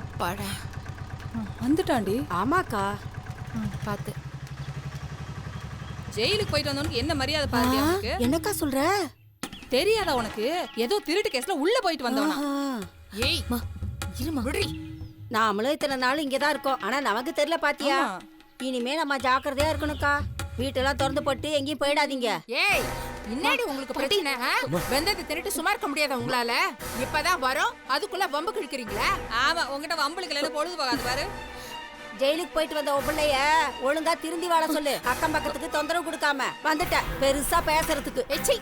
அப்பாடா வந்துட்டாண்டி. ஆமாக்கா. பார்த்து ஜெயிலுக்கு போயிட்டு வந்தவனுக்கு என்ன மரியாதை பாருடி அவனுக்கு. என்னக்கா சொல்ற? தெரியாதா உனக்கு? ஏதோ திருட்டு கேஸ்ல உள்ள போயிட்டு வந்தவனா. ஏய் இருமா விடுறி. நாமளும் இத்தனை நாள் இங்கதான் இருக்கோம். ஆனா நமக்கு தெரியல பாத்தியா? இனிமே நம்ம ஜாக்கிரதையா இருக்கணும்க்கா. வீட்டெல்லாம் திறந்து போட்டு எங்கேயும் போயிடாதீங்க. ஏய் இன்னாடி உங்களுக்கு பிரச்சனை? வெந்தத்தை தின்னுட்டு சும்மா இருக்க முடியாத உங்களால? இப்பதான் வரோம் அதுக்குள்ள வம்பு கிழிக்கிறீங்களா? ஆமா உங்ககிட்ட வம்புளுக்கு பொழுது போகாது பாரு. ஜெயிலுக்கு போயிட்டு வந்த பிள்ளைய ஒழுங்கா திருந்தி வாழ சொல்லு. அக்கம் பக்கத்துக்கு தொந்தரவு கொடுக்காம வந்துட்ட பெருசா பேசுறதுக்கு. எச்சி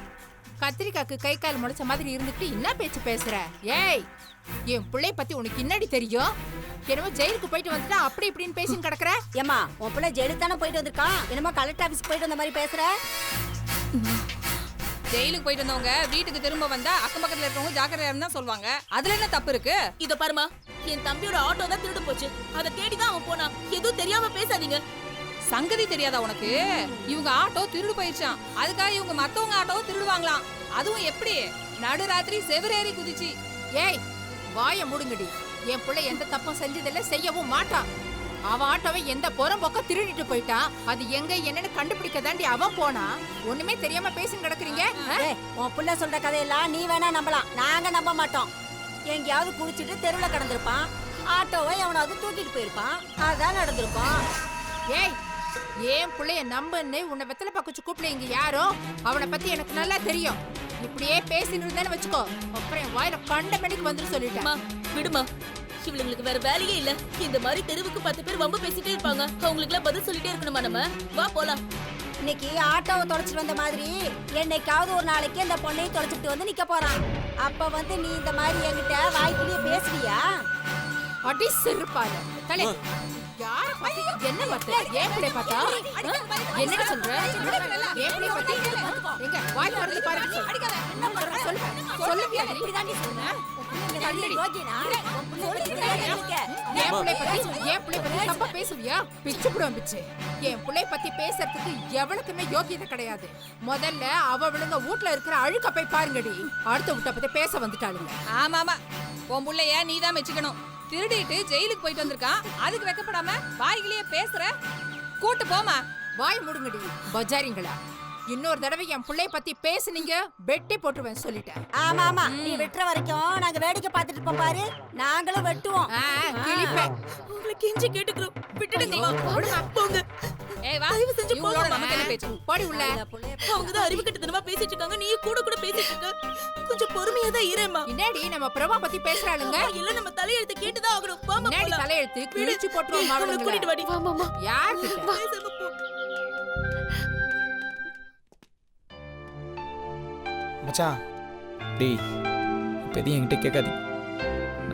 கத்திரிக்காக்கு கை கால் முளைச்ச மாதிரி இருந்துட்டு என்ன பேச்சு பேசுற? ஏய் என் பிள்ளைய பத்தி உனக்கு என்னடி தெரியும்? என்னமோ ஜெயிலுக்கு போயிட்டு வந்துட்டா அப்படி இப்படின்னு பேசின்னு கிடக்குற. ஏமா உன் பிள்ளை ஜெயிலுக்கு தானே போயிட்டு வந்திருக்கான். என்னமோ கலெக்டர் ஆபீஸ்க்கு போயிட்டு வந்த மாதிரி பேசுற. ஜெயிலுக்கு போயிட்டு வந்தவங்க வீட்டுக்கு திரும்ப வந்தா அக்கம் பக்கத்துல இருக்கவங்க ஜாக்கிரதையா இருந்தா சொல்லுவாங்க. அதுல என்ன தப்பு இருக்கு? இத பாருமா, என் தம்பியோட ஆட்டோ தான் திருடு போச்சு. அத தேடி தான் அவன் போனான். எதுவும் தெரியாம பேசாதீங்க. சங்கதி தெரியாதா உனக்கு? இவங்க ஆட்டோ திருடு போயிடுச்சான். அதுக்காக இவங்க மத்தவங்க ஆட்டோவை திருடுவாங்களாம். அதுவும் எப்படி? நடுராத்திரி செவரேறி குதிச்சு. ஏய் வாய மூடுங்கடி. என் பிள்ளை எந்த தப்பும் செஞ்சதில்ல, செய்யவும் மாட்டான். அவன் ஆட்டோவை எந்த புறம்போக்க திருடிட்டு போயிட்டான். அது எங்க என்னன்னு கண்டுபிடிக்க தாண்டி அவன் போனா. ஒண்ணுமே தெரியாம பேசின்னு கிடக்குறீங்க. உன் பிள்ளை சொல்ற கதையெல்லாம் நீ வேணா நம்பலாம், நாங்க நம்ப மாட்டோம். எங்கேயாவது குடிச்சிட்டு தெருவுல கடந்திருப்பான். ஆட்டோவை எவனாவது தூக்கிட்டு போயிருப்பான். அதான் நடந்திருப்பான். ஏய் ஏன் பிள்ளைய நம்புன்னு உன்னை வெத்தலை பக்குச்சு கூப்பிட இங்க யாரோ? அவனை பத்தி எனக்கு நல்லா தெரியும். இப்படியே பேசின்னு இருந்தேன்னு வச்சுக்கோ, அப்புறம் என் வாயில கண்ட மணிக்கு வந்துட்டு சொல்லிட்டேன். விடுமா, இவளுங்களுக்கு வேற வேலையே இல்ல. இந்த மாதிரி தெருவுக்கு 10 பேர் வம்பு பேசிட்டே இருப்பாங்க. அவங்களுக்கு எல்லாம் பதில் சொல்லிட்டே இருக்கணுமா நம்ம? வா போலாம். இன்னைக்கு ஆட்டோவை தொலைச்சிட்டு வந்த மாதிரி என்னைக்காவது ஒரு நாளைக்கு இந்த பொண்ணையும் தொலைச்சிட்டு வந்து நிக்க போறான். அப்ப வந்து நீ இந்த மாதிரி என்கிட்ட வாய்க்குள்ளேயே பேசுவியா? அடி செருப்பாரு தலை. யார பத்தி என்ன மத்த? ஏன் பிள்ளை பார்த்தா என்னடி சொல்ற? ஏன் பிள்ளை பத்தி எங்க வாய் திறந்து பாருங்க. சொல்லுவியா? இப்படிதான் நீ சொன்ன. என் பிள்ளை பத்தி தப்பா பேசுவியா? பிச்சு புடுவேன் பிச்சு. என் பிள்ளை பத்தி பேசுறதுக்கு எவளுக்குமே யோகியதை கிடையாது. முதல்ல அவளுங்க வீட்டுல இருக்கிற அழுக்க போய் பாருங்கடி. அடுத்த வீட்டை பத்தி பேச வந்துட்டாளுங்க. ஆமா ஆமா, உன் புள்ளைய நீ தான் மெச்சுக்கணும். திருடிட்டு ஜெயிலுக்கு போயிட்டு வந்திருக்கான். அதுக்கு வெக்கப்படாம வாய்கிலேயே பேசுற. கூட்டு போமா. வாய் முடுங்கடி பஜாரிங்களா. இன்னொரு தடவை என் பிள்ளை பத்தி பேசுனீங்க வெட்டி போட்டுருவேன் சொல்லிட்டேன். ஆமா ஆமா, நீ வெட்டுற வரைக்கும் நாங்க வேடிக்கை பார்த்துட்டு இருப்போம் பாரு. நாங்களும் வெட்டுவோம். கிழிப்பேன். உங்களை கெஞ்சி கேட்டுக்கிறோம், விட்டுடுங்க. போங்க. ஏய் வா, தயவு செஞ்சு இவங்களோட போங்க. நமக்கு என்ன பேச்சு? போடி உள்ள. அவங்க தான் அறிவு கட்டத்தனமா பேசிட்டு இருக்காங்க. நீ கூட கூட பேசிட்டு இருக்க. கொஞ்சம் பொறுமையா தான் இருமா. என்னடி நம்ம பிரபா பத்தி பேசுறாளுங்க? இல்ல நம்ம தலையெழுத்து கேட்டுதான் ஆகணும். வாமா என்னடி போலாம். தலையெழுத்து கிழிச்சு போட்டுருவோம். அவளை கூட்டிட்டு வாடி. வா மாமா. யார் கிட்ட? பேசாம போ. மச்சான் டேய், இப்போதையும் என்கிட்ட கேட்காதீங்க.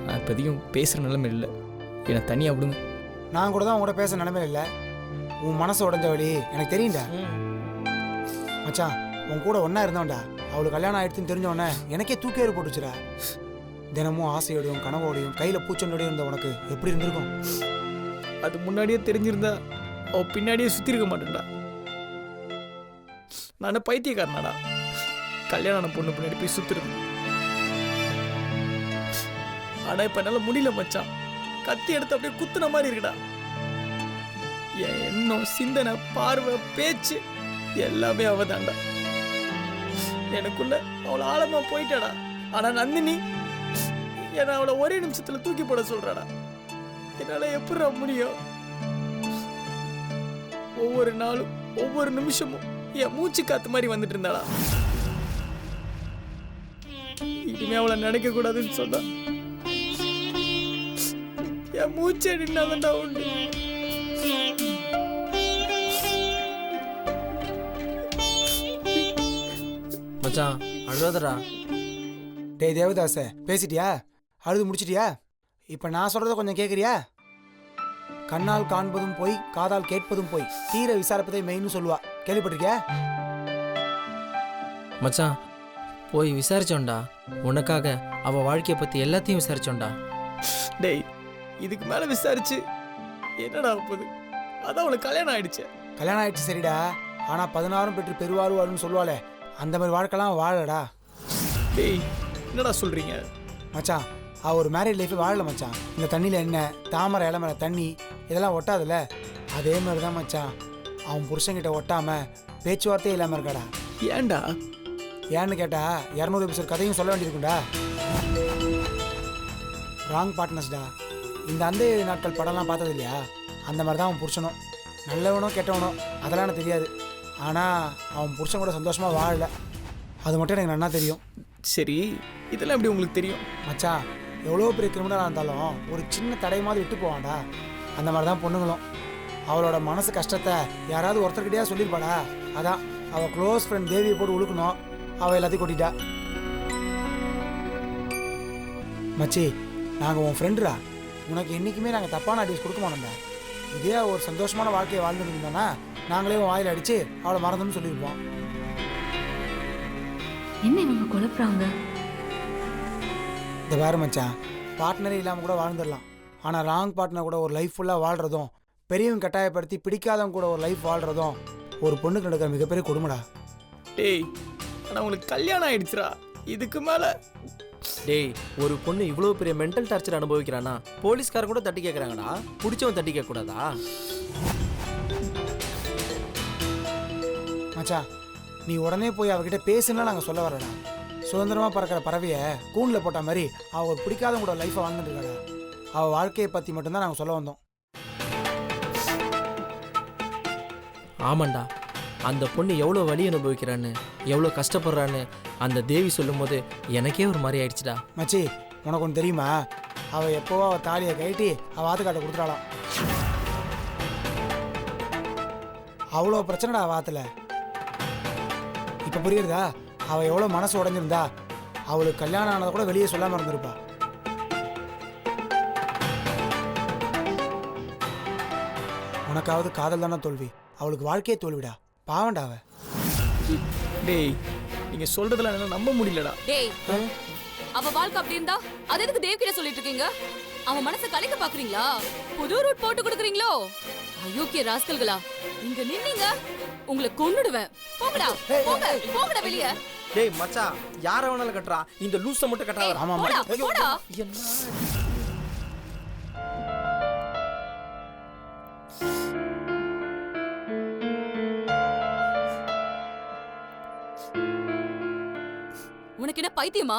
நான் இப்போதையும் பேசுகிற நிலைமை இல்லை. என்னை தனியாக விடுங்க. நான் கூட தான் உங்கள்கிட்ட பேச நிலைமையில இல்லை. உன் மனசு உடஞ்ச வழி எனக்கு தெரியும்டா. மச்சான் உன் கூட ஒன்றா இருந்தவன்டா. அவளுக்கு கல்யாணம் ஆயிடுச்சுன்னு தெரிஞ்சவொடனே எனக்கே தூக்கி ஏறு போட்டுச்சுடா. தினமும் ஆசையோடையும் கனவோடையும் கையில் பூச்சொண்டோடையும் இருந்த உனக்கு எப்படி இருந்திருக்கும்? அது முன்னாடியே தெரிஞ்சிருந்தா அவள் பின்னாடியே சுற்றி இருக்க மாட்டேன்டா. நான் பைத்தியக்காரனாடா. கல்யாணம் பொண்ணு பின்னாடி போய் சுற்றுறது. ஆனால் இப்போ என்னால் முடியல மச்சான். கத்தி எடுத்து அப்படியே குத்துன மாதிரி இருக்குடா. என் எண்ணம், சிந்தனை, பார்வை, பேச்சு எல்லாமே அவதான்டா. எனக்குள்ள அவளை ஆழமா போயிட்டாடா. ஆனா நந்தினி என்னை அவளை ஒரே நிமிஷத்துல தூக்கி போட சொல்றாடா. என்னால எப்படி முடியும்? ஒவ்வொரு நாளும் ஒவ்வொரு நிமிஷமும் என் மூச்சு காத்து மாதிரி வந்துட்டு இருந்தாடா. இனிமே அவளை நினைக்க கூடாதுன்னு சொன்னா என் மூச்சே நின்னாதான்டா உண்டு. மச்சான் அழுவாதடா. டேய் தேவதாச, பேசிட்டியா? அழுது முடிச்சிட்டியா? இப்போ நான் சொல்கிறத கொஞ்சம் கேட்குறியா? கண்ணால் காண்பதும் போய், காதால் கேட்பதும் போய், தீர விசாரிப்பதை மெயின்னு சொல்லுவா. கேள்விப்பட்டிருக்கியா? மச்சான் போய் விசாரிச்சோண்டா. உனக்காக அவள் வாழ்க்கையை பற்றி எல்லாத்தையும் விசாரிச்சோண்டா. டேய், இதுக்கு மேலே விசாரிச்சு என்னடா போகுது? அதான் அவளுக்கு கல்யாணம் ஆயிடுச்சு. கல்யாணம் ஆயிடுச்சு சரிடா. ஆனால் 16 பெற்று பெருவாரு வாழுன்னு சொல்லுவாளே, அந்த மாதிரி வாழ்க்கைலாம் வாழடா. டேய் என்னடா சொல்கிறீங்க? மச்சான் அவள் ஒரு மேரேஜ் லைஃபே வாழல மச்சான். இந்த தண்ணியில் என்ன தாமரை இலை மேலே தண்ணி இதெல்லாம் ஒட்டாதுல்ல, அதே மாதிரி தான் மச்சான் அவன் புருஷன்கிட்ட ஒட்டாமல் பேச்சுவார்த்தையே இல்லாமல் இருக்காடா. ஏன்டா? ஏன்னு கேட்டா 200 எபிசோட் கதையும் சொல்ல வேண்டியிருக்குண்டா. ராங் பார்ட்னர்ஸ்டா. இந்த அந்த நாட்கள் படம்லாம் பார்த்தது இல்லையா, அந்த மாதிரி தான் அவன் புருஷனும். நல்லவனோ கெட்டவனோ அதெல்லாம் எனக்கு தெரியாது, ஆனால் அவன் புருஷன் கூட சந்தோஷமாக வாழல, அது மட்டும் எனக்கு நல்லா தெரியும். சரி, இதெல்லாம் எப்படி உங்களுக்கு தெரியும்? மச்சான் எவ்வளோ பெரிய கிரிமினலாக இருந்தாலும் ஒரு சின்ன தடை மாதிரி விட்டு போவான்டா. அந்த மாதிரி தான் பொண்ணுங்களும். அவளோட மனசு கஷ்டத்தை யாராவது ஒருத்தர்கிட்டயா சொல்லியிருப்பாடா. அதான் அவள் க்ளோஸ் ஃப்ரெண்ட் தேவியை போட்டு உழுக்கணும், அவள் எல்லாத்தையும் கொட்டிட்டா. மச்சி, நாங்கள் உன் ஃப்ரெண்டுடா, உனக்கு என்றைக்குமே நாங்கள் தப்பான அட்வைஸ் கொடுக்க மாட்டோம்டா. இதே ஒரு சந்தோஷமான வாழ்க்கையை வாழ்ந்துட்டு இருந்தோன்னா நாங்களே உன் வாயில் அடித்து அவளை மறந்துன்னு சொல்லியிருப்போம். என்ன இவங்க குழப்புறாங்க? இந்த வேறு மச்சான், பார்ட்னரே இல்லாமல் கூட வாழ்ந்துடலாம், ஆனால் ராங் பார்ட்னர் கூட ஒரு லைஃப் ஃபுல்லாக வாழ்கிறதும், பெரியவங்க கட்டாயப்படுத்தி பிடிக்காதவங்க கூட ஒரு லைஃப் வாழ்கிறதும் ஒரு பொண்ணுக்கு நடக்கிற மிகப்பெரிய கொடுமைடா. டேய், ஆனால் உங்களுக்கு கல்யாணம் ஆயிடுச்சுடா, இதுக்கு மேலே. டேய், ஒரு பொண்ணு இவ்வளோ பெரிய மென்டல் டார்ச்சர் அனுபவிக்கிறானா போலீஸ்காரன் கூட தட்டி கேட்குறாங்கடா, பிடிச்சவன் தட்டி கேட்கக்கூடாதா? மச்சான், நீ உடனே போய் அவகிட்ட பேசுனா நாங்கள் சொல்ல வரடா. சுதந்திரமாக பறக்கிற பறவையை கூண்டில் போட்ட மாதிரி அவள் ஒரு பிடிக்காதவங்க கூட லைஃப்பை வாழ்ந்துட்டு இருக்காடா. அவள் வாழ்க்கையை பற்றி மட்டும்தான் நாங்கள் சொல்ல வந்தோம். ஆமாண்டா, அந்த பொண்ணு எவ்வளோ வலி அனுபவிக்கிறான்னு, எவ்வளோ கஷ்டப்படுறான்னு அந்த தேவி சொல்லும் போது எனக்கே ஒரு மாதிரி ஆயிடுச்சுடா. மச்சி, உனக்கு ஒன்று தெரியுமா, அவள் எப்போவோ அவள் தாலியை கட்டி அவள் ஆத்துக்காட்ட கொடுத்துட்டாளாம். அவ்வளோ பிரச்சனைடா வாத்தில். இப்போ புரியுறதா? அவள் எவ்வளோ மனசு உடஞ்சிருந்தா அவளுக்கு கல்யாணம் ஆனதை கூட வெளியே சொல்லாமல் இருந்திருப்பா. உனக்காவது காதல் தானே தோல்வி, அவளுக்கு வாழ்க்கையே தோல்விடா. பாவண்டா அவ. டேய், நீங்க சொல்றதுல என்னால நம்ப முடியலடா. டேய், அவ வாழ்க்கை அப்படி இருந்தா அது எதுக்கு தேவ்கிட்ட சொல்லிட்டு இருக்கீங்க? அவன் மனசை கலைக்க பாக்குறீங்களா? புது ரூட் போட்டு கொடுக்குறீங்களோ? அயோக்கிய ராஸ்கல்களா, இங்க நின்னீங்க உங்களை கொன்னுடுவேன். போங்கடா, போங்க, போங்கடா வெளிய. டேய் மச்சான், யார வேணாலும் கட்டுறா, இந்த லூசை மட்டும் கட்டாத. ஆமா போடா, போடா. உனக்கு என்ன பைத்தியமா?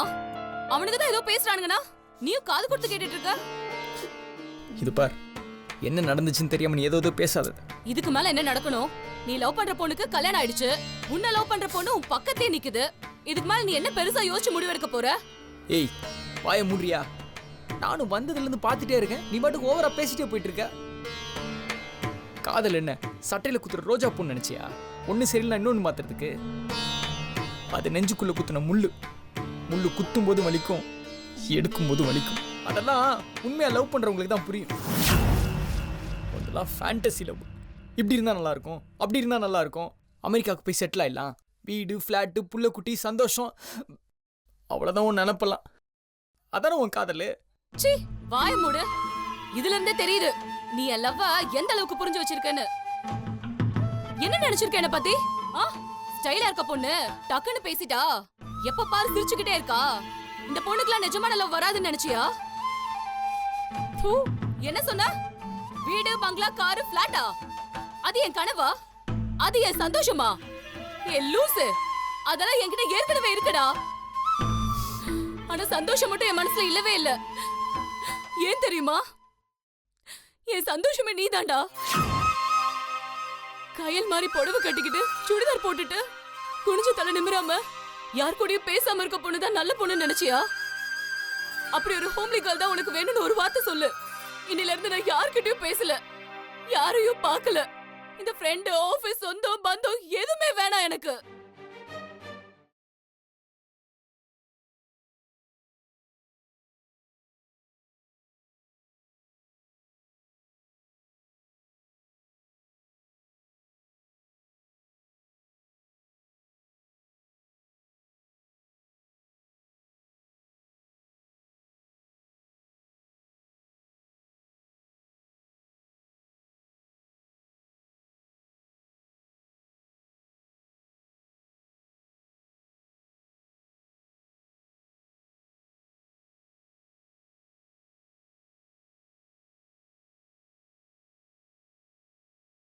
அவனுக்கு தான் ஏதோ பேசுறானுங்கனா நீயும் காது கொடுத்து கேட்டுட்டு இருக்க. இது பார், என்ன நடந்துச்சுன்னு தெரியாம நீ ஏதோ பேசாத. இதுக்கு மேல என்ன நடக்கணும்? நீ லவ் பண்ற பொண்ணுக்கு கல்யாணம் ஆயிடுச்சு, உன்னை லவ் பண்ற பொண்ணு உன் பக்கத்தே நிக்குது. இதுக்கு மேல நீ என்ன பெருசா யோசிச்சு முடிவெடுக்க போற? ஏய், வாய மூடுறியா? நானும் வந்ததுல இருந்து பாத்துட்டே இருக்கேன், நீ பாட்டுக்கு ஓவரா பேசிட்டே போயிட்டு இருக்க. காதல் என்ன சட்டையில குத்துற ரோஜா பூன்னு நினைச்சியா? ஒண்ணு சரியில்லை இன்னொன்னு மாத்துறதுக்கு. அது நெஞ்சுக்குள்ள குத்துன முள்ளு. முள்ளு குத்தும் போது வலிக்கும், எடுக்கும் போது வலிக்கும். அதெல்லாம் உண்மையா லவ் பண்றவங்களுக்கு தான் புரியும். அதெல்லாம் ஃபேண்டசி லவ். இப்படி இருந்தா நல்லா இருக்கும், அப்படி இருந்தா நல்லா இருக்கும், அமெரிக்காவுக்கு போய் செட்டில் ஆயிடலாம், வீடு ஃப்ளாட்டு புள்ள குட்டி சந்தோஷம், அவ்வளவுதான் உன் நினைப்பலாம். அதான உன் காதல். சீ, வாய மூடு. இதுல இருந்தே தெரியுது நீ என் லவ்வ எந்த அளவுக்கு புரிஞ்சு வச்சிருக்கேன்னு. என்ன நினைச்சிருக்க என்ன பத்தி? ஸ்டைலா இருக்க பொண்ணு டக்குன்னு பேசிட்டா, எப்ப பாரு சிரிச்சுக்கிட்டே இருக்கா. இந்த பொண்ணுக்குலாம் நிஜமான லவ் வராதுன்னு நினைச்சியா? என்ன சொன்ன? வீடு பங்களா காரு பிளாட்டா? அது என் கனவா? அது என் சந்தோஷமா? என் லூசு, அதெல்லாம் என்கிட்ட ஏற்கனவே இருக்குடா. ஆனா சந்தோஷம் மட்டும் என் மனசுல இல்லவே இல்ல. ஏன் தெரியுமா? என் சந்தோஷமே நீதான்டா. கயல் மாதிரி புடவை கட்டிக்கிட்டு சுடிதார் போட்டுட்டு குனிஞ்சு தலை நிமிராம யார் கூடயும் பேசாம இருக்க பொண்ணுதான் நல்ல பொண்ணு நினைச்சியா? அப்படி ஒரு ஹோம்லி கேர்ள் தான் உனக்கு வேணும்னு ஒரு வார்த்தை சொல்லு. இன்னில இருந்து நான் யார்கிட்டயும் பேசல, யாரையும் பார்க்கல. இந்த ஃப்ரெண்ட், ஆபீஸ், சொந்தம், பந்தம் எதுவுமே வேணாம் எனக்கு.